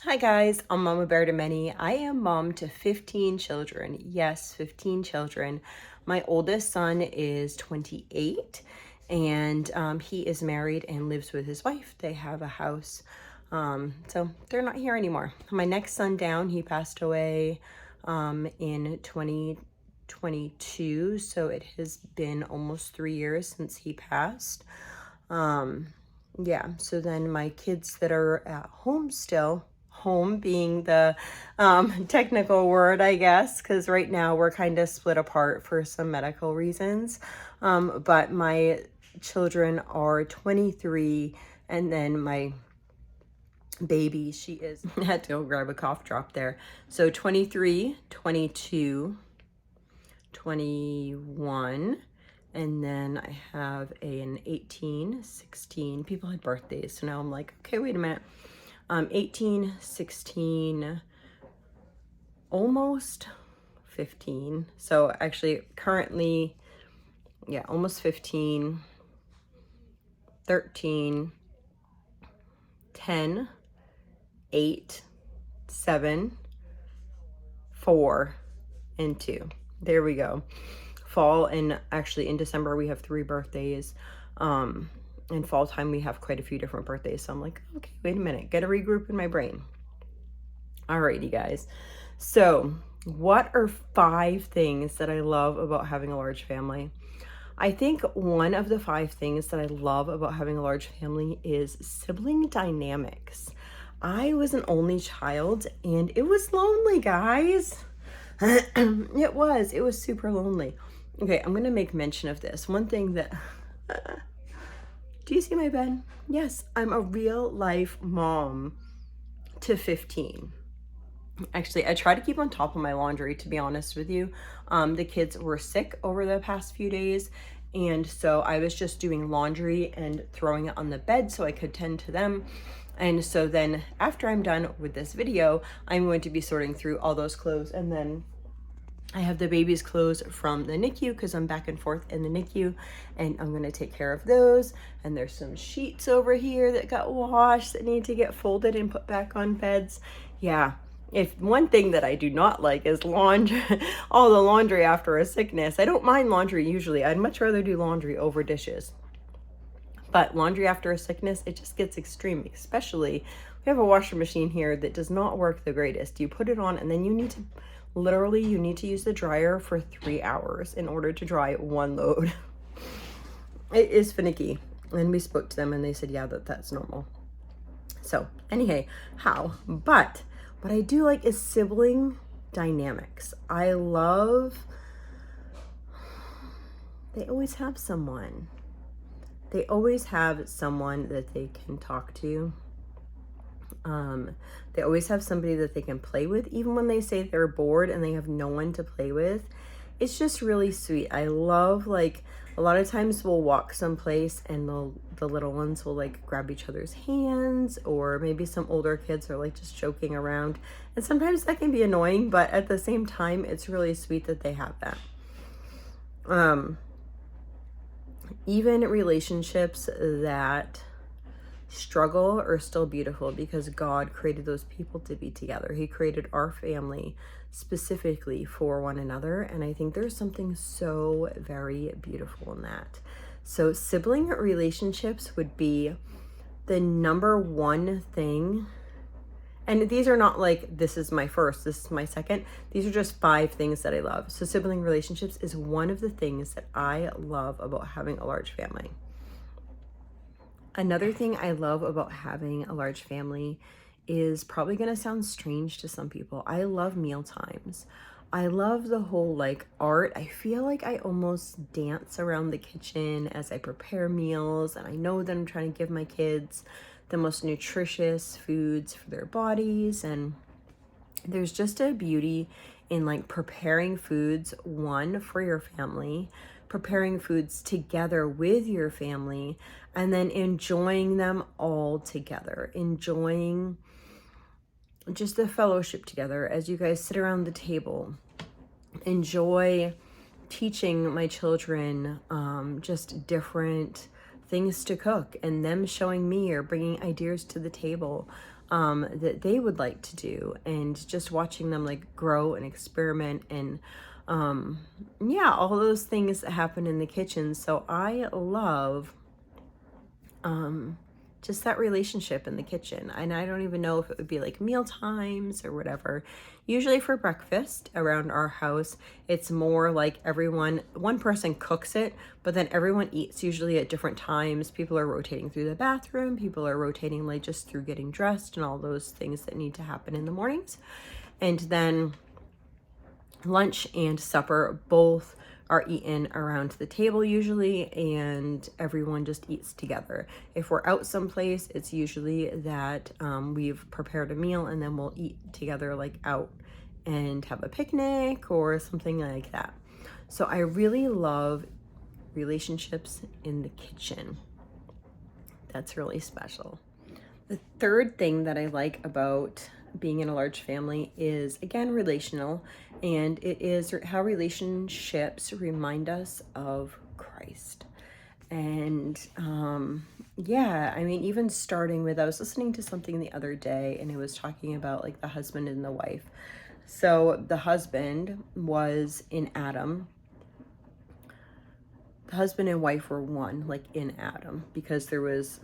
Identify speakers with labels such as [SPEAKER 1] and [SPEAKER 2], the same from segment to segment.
[SPEAKER 1] Hi guys, I'm Mama Bear to Many. I am mom to 15 children. Yes, 15 children. My oldest son is 28 and he is married and lives with his wife. They have a house. So they're not here anymore. My next son down, he passed away in 2022. So it has been almost 3 years since he passed. Yeah, so then my kids that are at home still, home being the technical word, I guess, because right now we're kind of split apart for some medical reasons. But my children are 23, and then my baby, she is, I had to go grab a cough drop there. So 23, 22, 21. And then I have an 18, 16. People had birthdays, so now I'm like, okay, wait a minute. 18, 16, almost 15. So actually currently, yeah, almost 15, 13, 10, 8, 7, 4, and 2. There we go. Fall, and actually in December we have 3 birthdays. In fall time we have quite a few different birthdays, so I'm like, okay, wait a minute, gotta regroup in my brain. Alrighty guys, so what are 5 things that I love about having a large family? I think one of the 5 things that I love about having a large family is sibling dynamics. I was an only child and it was lonely, guys. It was super lonely. Okay, I'm gonna make mention of this. One thing that, do you see my bed? Yes, I'm a real life mom to 15. Actually, I try to keep on top of my laundry, to be honest with you. The kids were sick over the past few days, and so I was just doing laundry and throwing it on the bed so I could tend to them. And so then after I'm done with this video, I'm going to be sorting through all those clothes, and then I have the baby's clothes from the NICU because I'm back and forth in the NICU, and I'm going to take care of those. And there's some sheets over here that got washed that need to get folded and put back on beds. Yeah, if one thing that I do not like is laundry, all the laundry after a sickness. I don't mind laundry usually. I'd much rather do laundry over dishes. But laundry after a sickness, it just gets extreme, especially we have a washer machine here that does not work the greatest. You put it on and then you need to, literally, you need to use the dryer for 3 hours in order to dry 1 load. It is finicky. And we spoke to them and they said, yeah, that's normal. So anyway, but what I do like is sibling dynamics. I love, they always have someone. They always have someone that they can talk to. They always have somebody that they can play with, even when they say they're bored and they have no one to play with. It's just really sweet. I love, like, a lot of times we'll walk someplace and the little ones will like grab each other's hands, or maybe some older kids are like just joking around. And sometimes that can be annoying, but at the same time, it's really sweet that they have that. Even relationships that struggle are still beautiful because God created those people to be together. He created our family specifically for one another, and I think there's something so very beautiful in that. So sibling relationships would be the number one thing. And these are not like, this is my first, this is my second. These are just 5 things that I love. So sibling relationships is one of the things that I love about having a large family. Another thing I love about having a large family is probably going to sound strange to some people. I love meal times. I love the whole like art. I feel like I almost dance around the kitchen as I prepare meals, and I know that I'm trying to give my kids the most nutritious foods for their bodies. And there's just a beauty in like preparing foods, one, for your family, preparing foods together with your family, and then enjoying them all together, enjoying just the fellowship together as you guys sit around the table. Enjoy teaching my children just different things to cook, and them showing me or bringing ideas to the table that they would like to do, and just watching them like grow and experiment, and yeah, all those things that happen in the kitchen. So I love just that relationship in the kitchen. And I don't even know if it would be like meal times or whatever. Usually for breakfast around our house, it's more like one person cooks it, but then everyone eats usually at different times. People are rotating through the bathroom. People are rotating like just through getting dressed and all those things that need to happen in the mornings. And then lunch and supper both are eaten around the table usually, and everyone just eats together. If we're out someplace, it's usually that we've prepared a meal and then we'll eat together like out and have a picnic or something like that. So I really love relationships in the kitchen. That's really special. The third thing that I like about being in a large family is, again, relational, and it is how relationships remind us of Christ. And yeah, I mean, even starting with, I was listening to something the other day, and it was talking about like the husband and the wife. So the husband was in Adam. The husband and wife were one, like in Adam, because this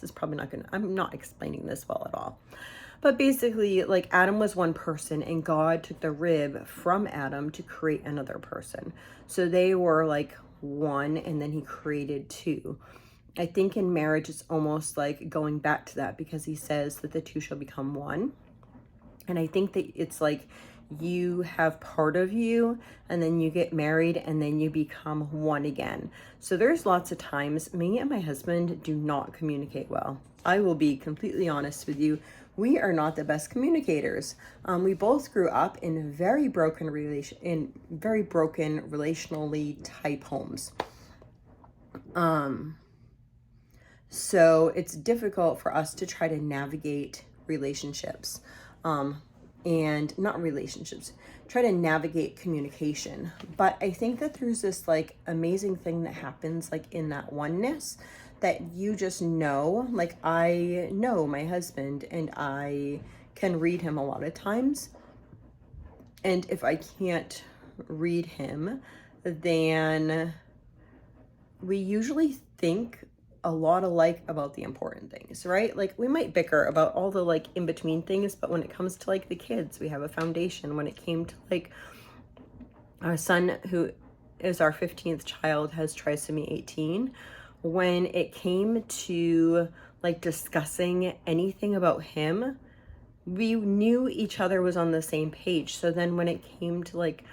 [SPEAKER 1] is probably not I'm not explaining this well at all. But basically, like, Adam was one person, and God took the rib from Adam to create another person. So they were like one, and then he created two. I think in marriage, it's almost like going back to that, because he says that the two shall become one. And I think that it's like you have part of you, and then you get married, and then you become one again. So there's lots of times me and my husband do not communicate well. I will be completely honest with you. We are not the best communicators. We both grew up in very broken relationally type homes. So it's difficult for us to try to navigate relationships. And not relationships, try to navigate communication. But I think that there's this like amazing thing that happens like in that oneness, that you just know, like I know my husband and I can read him a lot of times. And if I can't read him, then we usually think a lot alike about the important things, right? Like we might bicker about all the like in between things, but when it comes to like the kids, we have a foundation. When it came to like our son, who is our 15th child, has trisomy 18. When it came to like discussing anything about him, we knew each other was on the same page. So then when it came to like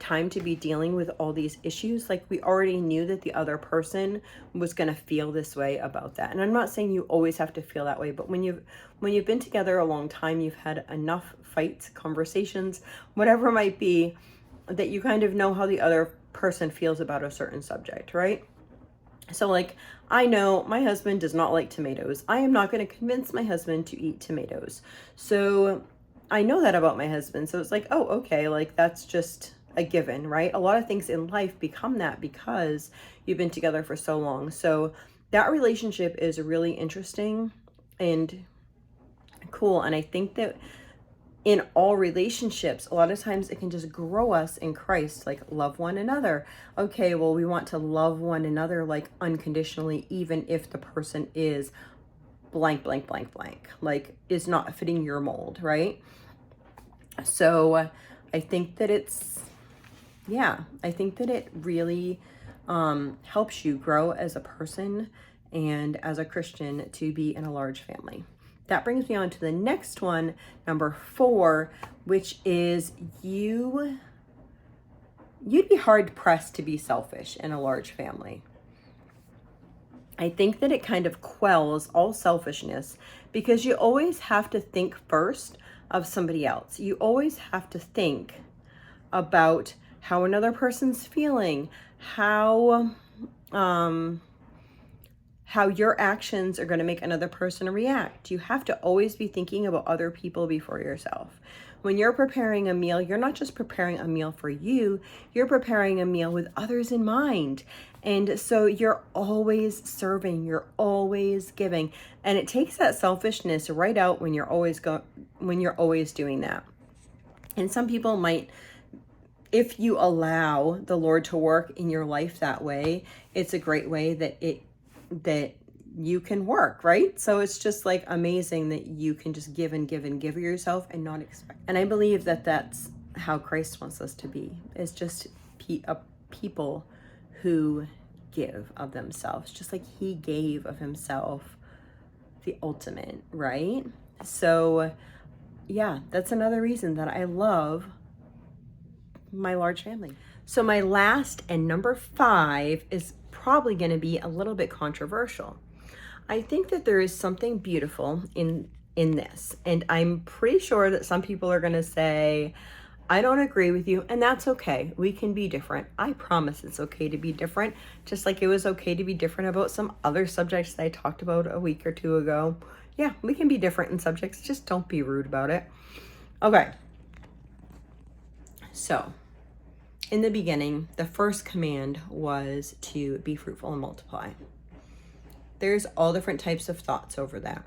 [SPEAKER 1] time to be dealing with all these issues, like we already knew that the other person was going to feel this way about that. And I'm not saying you always have to feel that way, but when you've been together a long time, you've had enough fights, conversations, whatever it might be, that you kind of know how the other person feels about a certain subject, right? So like, I know my husband does not like tomatoes. I am not going to convince my husband to eat tomatoes. So I know that about my husband. So it's like, oh, okay, like that's just a given, right? A lot of things in life become that because you've been together for so long. So that relationship is really interesting and cool. And I think that in all relationships, a lot of times it can just grow us in Christ, like love one another. Okay, well, we want to love one another like unconditionally, even if the person is blank, blank, blank, blank, like is not fitting your mold, right? So I think that I think that it really helps you grow as a person and as a Christian to be in a large family. That brings me on to the next one, number 4, which is you'd be hard pressed to be selfish in a large family. I think that it kind of quells all selfishness because you always have to think first of somebody else. You always have to think about how another person's feeling, how how your actions are going to make another person react. You have to always be thinking about other people before yourself. When you're preparing a meal, you're not just preparing a meal for you, you're preparing a meal with others in mind. And so you're always serving, you're always giving. And it takes that selfishness right out when you're always doing that. And some people might, if you allow the Lord to work in your life that way, it's a great way that you can work, right? So it's just like amazing that you can just give and give and give yourself and not expect. And I believe that that's how Christ wants us to be. It's just a people who give of themselves, just like he gave of himself, the ultimate, right? So yeah, that's another reason that I love my large family. So my last and number 5 is probably going to be a little bit controversial. I think that there is something beautiful in this, and I'm pretty sure that some people are going to say, I don't agree with you, and that's okay. We can be different. I promise it's okay to be different, just like it was okay to be different about some other subjects that I talked about a week or two ago. Yeah, we can be different in subjects, just don't be rude about it. Okay. So, in the beginning, the first command was to be fruitful and multiply. There's all different types of thoughts over that.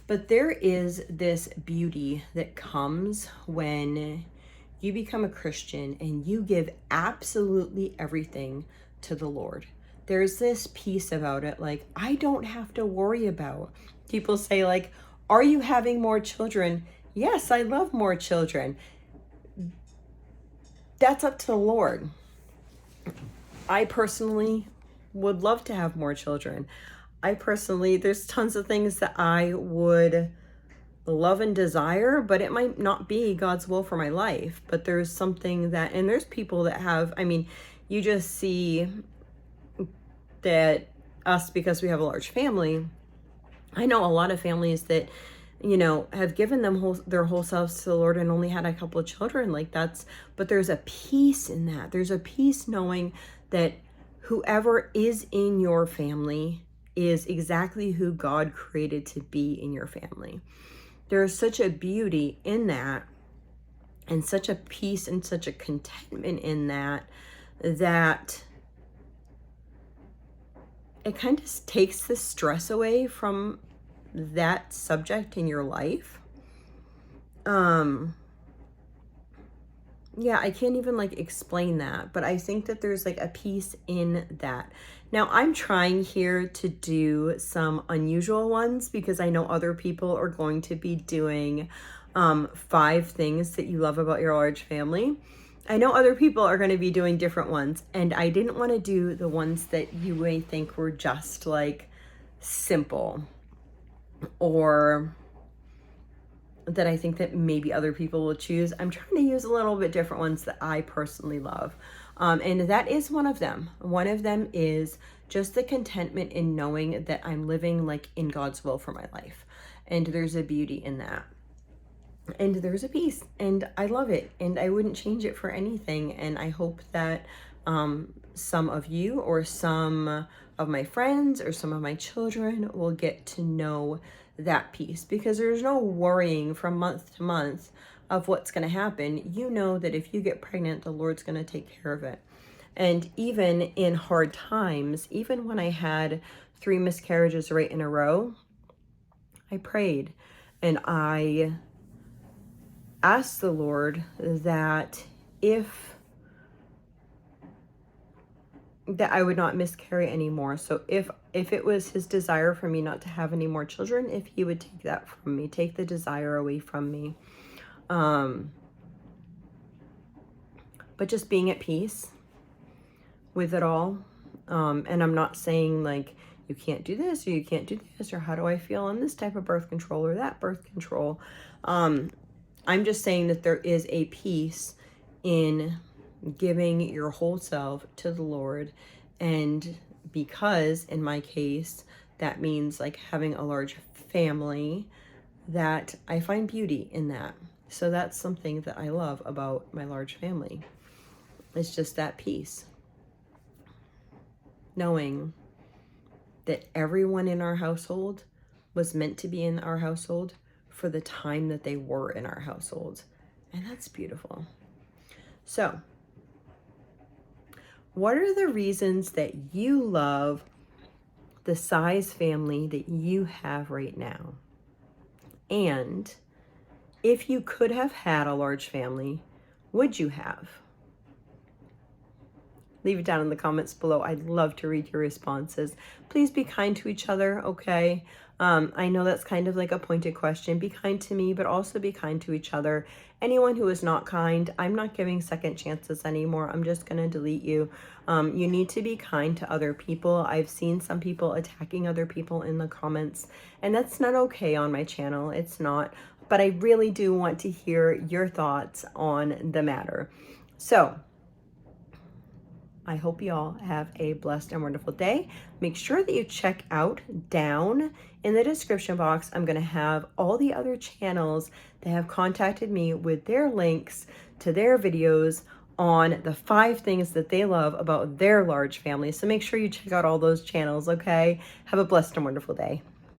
[SPEAKER 1] But there is this beauty that comes when you become a Christian and you give absolutely everything to the Lord. There's this peace about it, like, I don't have to worry about. People say, like, are you having more children? Yes, I love more children. That's up to the Lord. I personally would love to have more children. There's tons of things that I would love and desire, but it might not be God's will for my life. But there's something that, and there's people that have, I mean, you just see that us, because we have a large family, I know a lot of families that, you know, have given their whole selves to the Lord and only had a couple of children. Like, but there's a peace in that. There's a peace knowing that whoever is in your family is exactly who God created to be in your family. There's such a beauty in that, and such a peace and such a contentment in that it kind of takes the stress away from that subject in your life. Yeah, I can't even like explain that, but I think that there's like a peace in that. Now, I'm trying here to do some unusual ones because I know other people are going to be doing 5 things that you love about your large family. I know other people are going to be doing different ones, and I didn't want to do the ones that you may think were just like simple, or that I think that maybe other people will choose. I'm trying to use a little bit different ones that I personally love. And that is one of them. One of them is just the contentment in knowing that I'm living like in God's will for my life. And there's a beauty in that. And there's a peace, and I love it, and I wouldn't change it for anything. And I hope that some of you, or some of my friends, or some of my children will get to know that peace, because there's no worrying from month to month of what's going to happen. You know that if you get pregnant, the Lord's going to take care of it. And even in hard times, even when I had 3 miscarriages right in a row, I prayed and I asked the Lord that I would not miscarry anymore. So if it was his desire for me not to have any more children, if he would take that from me, take the desire away from me. But just being at peace with it all. And I'm not saying like, you can't do this, or you can't do this, or how do I feel on this type of birth control or that birth control. I'm just saying that there is a peace in giving your whole self to the Lord. And because in my case, that means like having a large family, that I find beauty in that. So that's something that I love about my large family. It's just that peace. knowing that everyone in our household was meant to be in our household for the time that they were in our household. And that's beautiful. So, what are the reasons that you love the size family that you have right now? And if you could have had a large family, would you have? Leave it down in the comments below. I'd love to read your responses. Please be kind to each other, okay? I know that's kind of like a pointed question. Be kind to me, but also be kind to each other. Anyone who is not kind, I'm not giving second chances anymore. I'm just going to delete you. You need to be kind to other people. I've seen some people attacking other people in the comments, and that's not okay on my channel. It's not. But I really do want to hear your thoughts on the matter. So, I hope you all have a blessed and wonderful day. Make sure that you check out down in the description box. I'm going to have all the other channels that have contacted me with their links to their videos on the 5 things that they love about their large family. So make sure you check out all those channels, okay? Have a blessed and wonderful day.